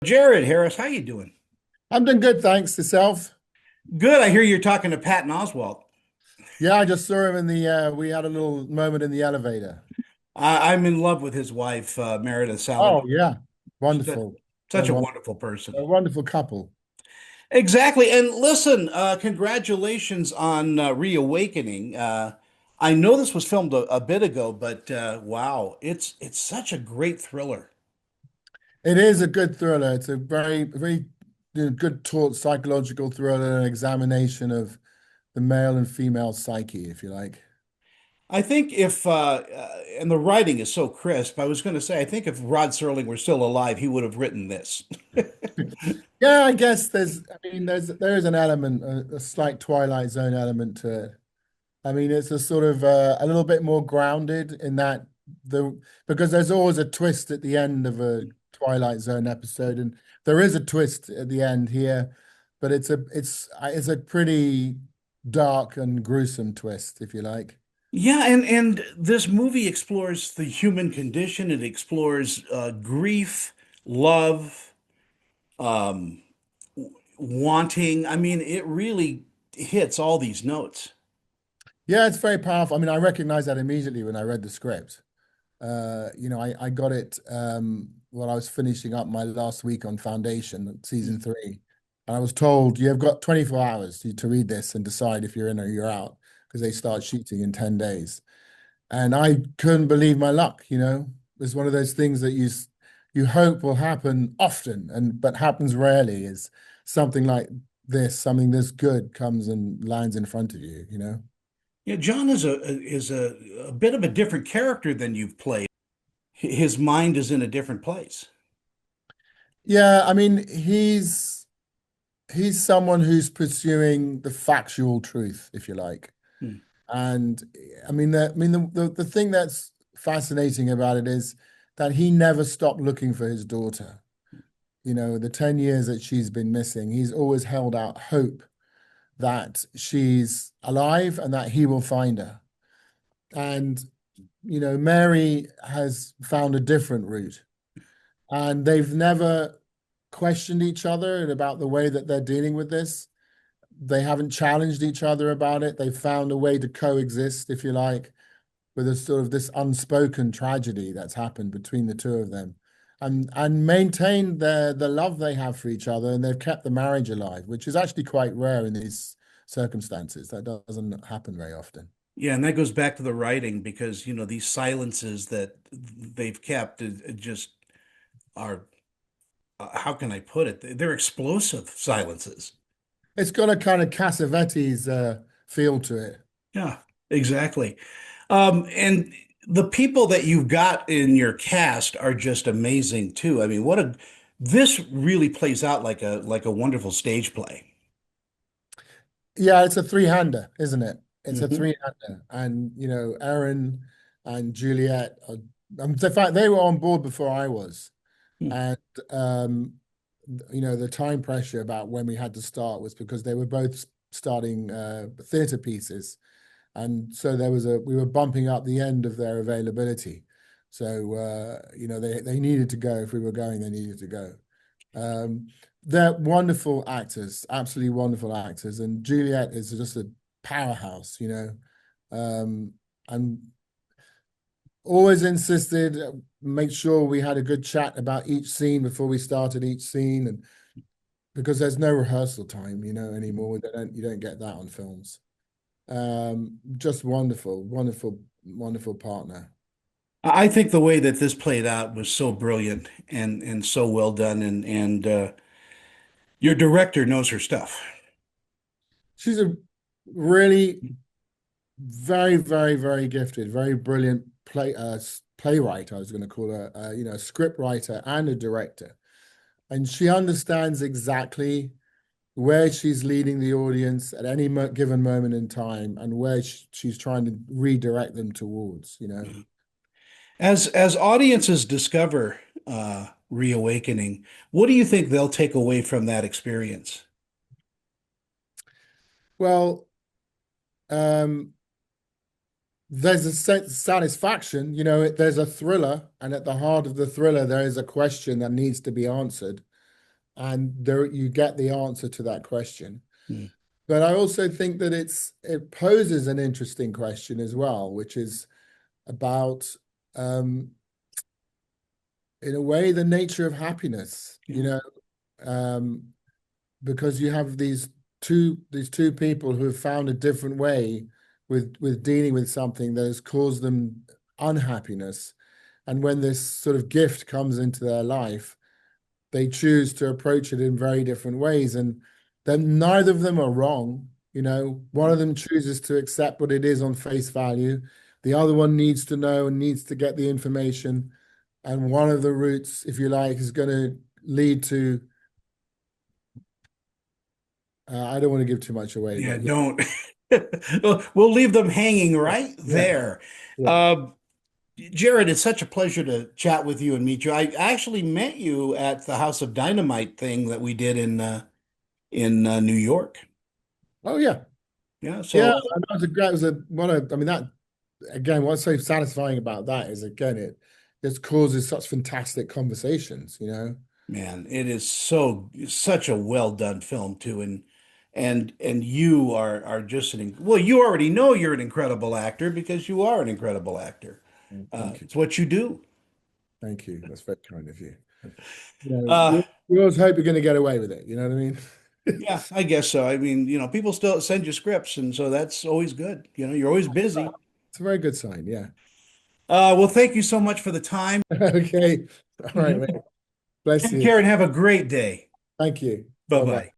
Jared Harris, how you doing? I'm doing good, thanks. Yourself? Good. I hear you're talking to Patton Oswalt. Yeah, I just saw him in we had a little moment in the elevator. I'm in love with his wife, Meredith Oh, Saladin. yeah. Such, Wonderful. They're such a wonderful person. a wonderful couple. Exactly. And listen, congratulations on Reawakening. I know this was filmed a bit ago, but wow, it's such a great thriller. It is a good thriller. It's a very good taught psychological thriller, an examination of the male and female psyche, if you like. I think and the writing is so crisp. I was going to say, I think if Rod Serling were still alive, he would have written this. Yeah, I guess there is an element, a slight Twilight Zone element to it. I mean, it's a sort of a little bit more grounded in that the because there's always a twist at the end of a Twilight Zone episode, and there is a twist at the end here, but it's a pretty dark and gruesome twist, if you like. Yeah, and this movie explores the human condition. It explores grief, love, um, wanting. I mean, it really hits all these notes. Yeah, it's very powerful. I mean, I recognized that immediately when I read the script. I got it while I was finishing up my last week on Foundation, season three. And I was told you've got 24 hours to read this and decide if you're in or you're out because they start shooting in 10 days. And I couldn't believe my luck. It's one of those things that you hope will happen often and but happens rarely is something like this, something this good comes and lands in front of you. Yeah, John is a bit of a different character than you've played. His mind is in a different place. Yeah, I mean, he's someone who's pursuing the factual truth, if you like. Hmm. And the thing that's fascinating about it is that he never stopped looking for his daughter. The 10 years that she's been missing, he's always held out hope that she's alive and that he will find her. And, Mary has found a different route. And they've never questioned each other about the way that they're dealing with this. They haven't challenged each other about it. They've found a way to coexist, if you like, with a sort of this unspoken tragedy that's happened between the two of them, and maintained the love they have for each other, and they've kept the marriage alive, which is actually quite rare in these circumstances. That doesn't happen very often. Yeah, and that goes back to the writing because, these silences that they've kept it just are, how can I put it? They're explosive silences. It's got a kind of Cassavetes feel to it. Yeah, exactly. And the people that you've got in your cast are just amazing too. I mean, this really plays out like a wonderful stage play. Yeah, it's a three-hander, isn't it? It's a Hmm. three-hander, and Aaron and Juliet. In fact, they were on board before I was, and um, the time pressure about when we had to start was because they were both starting theatre pieces, and so we were bumping up the end of their availability. So they needed to go. If we were going, they needed to go. Um, they're wonderful actors, absolutely wonderful actors, and Juliet is just a powerhouse. Um, and always insisted, make sure we had a good chat about each scene before we started each scene, and because there's no rehearsal time, anymore. You don't get that on films. Just wonderful, wonderful, wonderful partner. I think the way that this played out was so brilliant and so well done, and your director knows her stuff. She's a really very, very, very gifted, very brilliant playwright. I was going to call her, a script writer and a director, and she understands exactly where she's leading the audience at any given moment in time, and where she's trying to redirect them towards. As audiences discover Reawakening, what do you think they'll take away from that experience? Well, um, there's a satisfaction. There's a thriller, and at the heart of the thriller, there is a question that needs to be answered. and there you get the answer to that question. Mm. But I also think that it poses an interesting question as well, which is about, um, in a way, the nature of happiness. Yeah. Um, because you have these two people who have found a different way with dealing with something that has caused them unhappiness. And when this sort of gift comes into their life, they choose to approach it in very different ways. And then neither of them are wrong. One of them chooses to accept what it is on face value. The other one needs to know and needs to get the information. And one of the routes, if you like, is going to lead to, I don't want to give too much away, Yeah, but yeah, don't. We'll leave them hanging yeah, right yeah, there. yeah. Um, Jared, it's such a pleasure to chat with you and meet you. I actually met you at the House of Dynamite thing that we did in New York. Oh yeah, Yeah, yeah. so And that was a great. It was a what a. I mean, that again. What's so satisfying about that is again it just causes such fantastic conversations. man, it is such a well done film too, and you are just well, you already know you're an incredible actor because you are an incredible actor. Thank you, It's what you do. thank you. That's very kind of you. Uh, You always hope you're going to get away with it. You know what I mean? yeah, I guess so. I mean, people still send you scripts, and so that's always good. You're always busy. It's a very good sign. Yeah. Well, thank you so much for the time. Okay. All right, mate. Bless Take you. care and have a great day. Thank you. Bye Bye bye. bye.